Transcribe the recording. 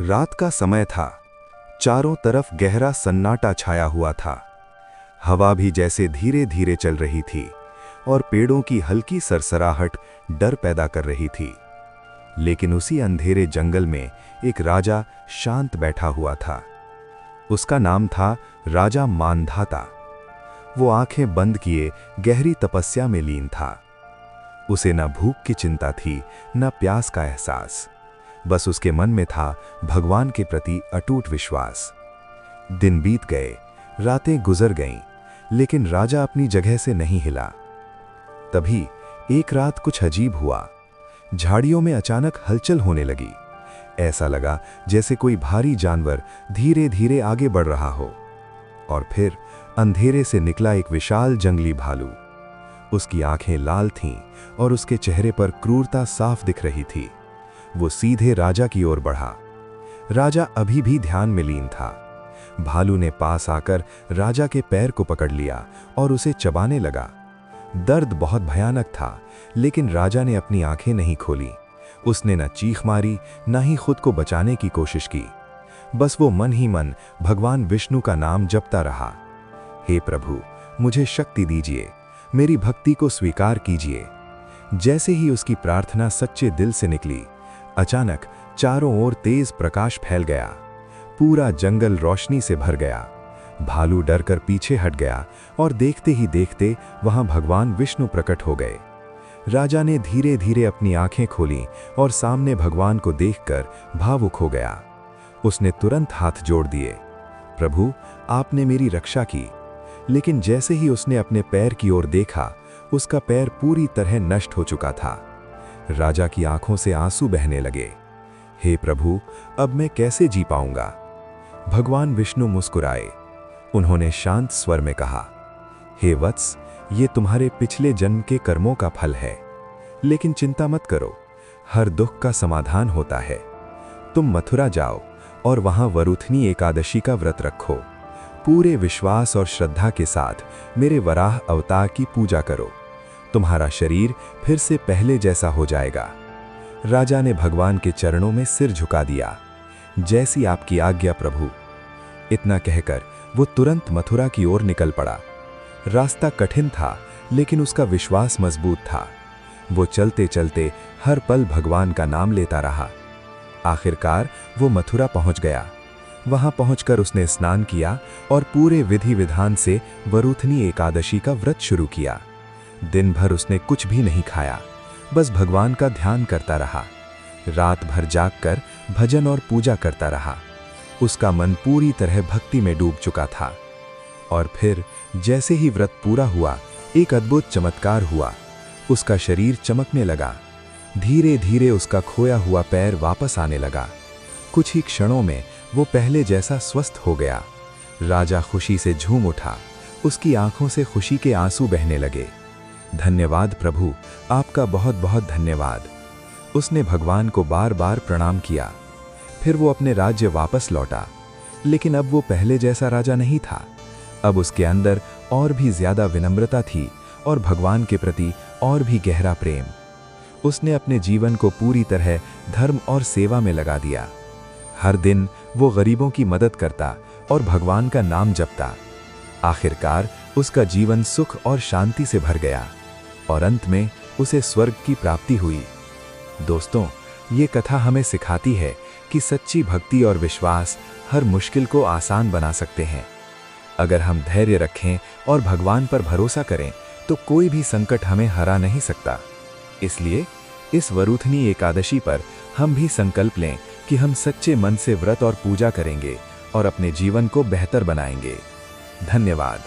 रात का समय था। चारों तरफ गहरा सन्नाटा छाया हुआ था। हवा भी जैसे धीरे धीरे चल रही थी और पेड़ों की हल्की सरसराहट डर पैदा कर रही थी। लेकिन उसी अंधेरे जंगल में एक राजा शांत बैठा हुआ था। उसका नाम था राजा मानधाता। वो आंखें बंद किए गहरी तपस्या में लीन था। उसे न भूख की चिंता थी, न प्यास का एहसास। बस उसके मन में था भगवान के प्रति अटूट विश्वास। दिन बीत गए, रातें गुजर गईं, लेकिन राजा अपनी जगह से नहीं हिला। तभी एक रात कुछ अजीब हुआ। झाड़ियों में अचानक हलचल होने लगी। ऐसा लगा जैसे कोई भारी जानवर धीरे धीरे आगे बढ़ रहा हो। और फिर अंधेरे से निकला एक विशाल जंगली भालू। उसकी आंखें लाल थीं और उसके चेहरे पर क्रूरता साफ दिख रही थी। वो सीधे राजा की ओर बढ़ा। राजा अभी भी ध्यान में लीन था। भालू ने पास आकर राजा के पैर को पकड़ लिया और उसे चबाने लगा। दर्द बहुत भयानक था, लेकिन राजा ने अपनी आंखें नहीं खोली। उसने न चीख मारी, न ही खुद को बचाने की कोशिश की। बस वो मन ही मन भगवान विष्णु का नाम जपता रहा। हे प्रभु, मुझे शक्ति दीजिए, मेरी भक्ति को स्वीकार कीजिए। जैसे ही उसकी प्रार्थना सच्चे दिल से निकली, अचानक चारों ओर तेज प्रकाश फैल गया। पूरा जंगल रोशनी से भर गया। भालू डरकर पीछे हट गया और देखते ही देखते वहां भगवान विष्णु प्रकट हो गए। राजा ने धीरे धीरे अपनी आंखें खोलीं और सामने भगवान को देखकर भावुक हो गया। उसने तुरंत हाथ जोड़ दिए। प्रभु, आपने मेरी रक्षा की। लेकिन जैसे ही उसने अपने पैर की ओर देखा, उसका पैर पूरी तरह नष्ट हो चुका था। राजा की आंखों से आंसू बहने लगे। हे प्रभु, अब मैं कैसे जी पाऊंगा? भगवान विष्णु मुस्कुराए। उन्होंने शांत स्वर में कहा, हे वत्स, ये तुम्हारे पिछले जन्म के कर्मों का फल है। लेकिन चिंता मत करो, हर दुख का समाधान होता है। तुम मथुरा जाओ और वहां वरुथनी एकादशी का व्रत रखो। पूरे विश्वास और श्रद्धा के साथ मेरे वराह अवतार की पूजा करो। तुम्हारा शरीर फिर से पहले जैसा हो जाएगा। राजा ने भगवान के चरणों में सिर झुका दिया। जैसी आपकी आज्ञा प्रभु। इतना कहकर वो तुरंत मथुरा की ओर निकल पड़ा। रास्ता कठिन था, लेकिन उसका विश्वास मजबूत था। वो चलते चलते हर पल भगवान का नाम लेता रहा। आखिरकार वो मथुरा पहुंच गया। वहां पहुंचकर उसने स्नान किया और पूरे विधि विधान से वरुथनी एकादशी का व्रत शुरू किया। दिन भर उसने कुछ भी नहीं खाया, बस भगवान का ध्यान करता रहा। रात भर जागकर भजन और पूजा करता रहा। उसका मन पूरी तरह भक्ति में डूब चुका था। और फिर जैसे ही व्रत पूरा हुआ, एक अद्भुत चमत्कार हुआ। उसका शरीर चमकने लगा। धीरे धीरे उसका खोया हुआ पैर वापस आने लगा। कुछ ही क्षणों में वो पहले जैसा स्वस्थ हो गया। राजा खुशी से झूम उठा। उसकी आंखों से खुशी के आंसू बहने लगे। धन्यवाद प्रभु, आपका बहुत बहुत धन्यवाद। उसने भगवान को बार बार प्रणाम किया। फिर वो अपने राज्य वापस लौटा। लेकिन अब वो पहले जैसा राजा नहीं था। अब उसके अंदर और भी ज्यादा विनम्रता थी और भगवान के प्रति और भी गहरा प्रेम। उसने अपने जीवन को पूरी तरह धर्म और सेवा में लगा दिया। हर दिन वो गरीबों की मदद करता और भगवान का नाम जपता। आखिरकार उसका जीवन सुख और शांति से भर गया और अंत में उसे स्वर्ग की प्राप्ति हुई। दोस्तों, ये कथा हमें सिखाती है कि सच्ची भक्ति और विश्वास हर मुश्किल को आसान बना सकते हैं। अगर हम धैर्य रखें और भगवान पर भरोसा करें, तो कोई भी संकट हमें हरा नहीं सकता। इसलिए इस वरुथनी एकादशी पर हम भी संकल्प लें कि हम सच्चे मन से व्रत और पूजा करेंगे और अपने जीवन को बेहतर बनाएंगे। धन्यवाद।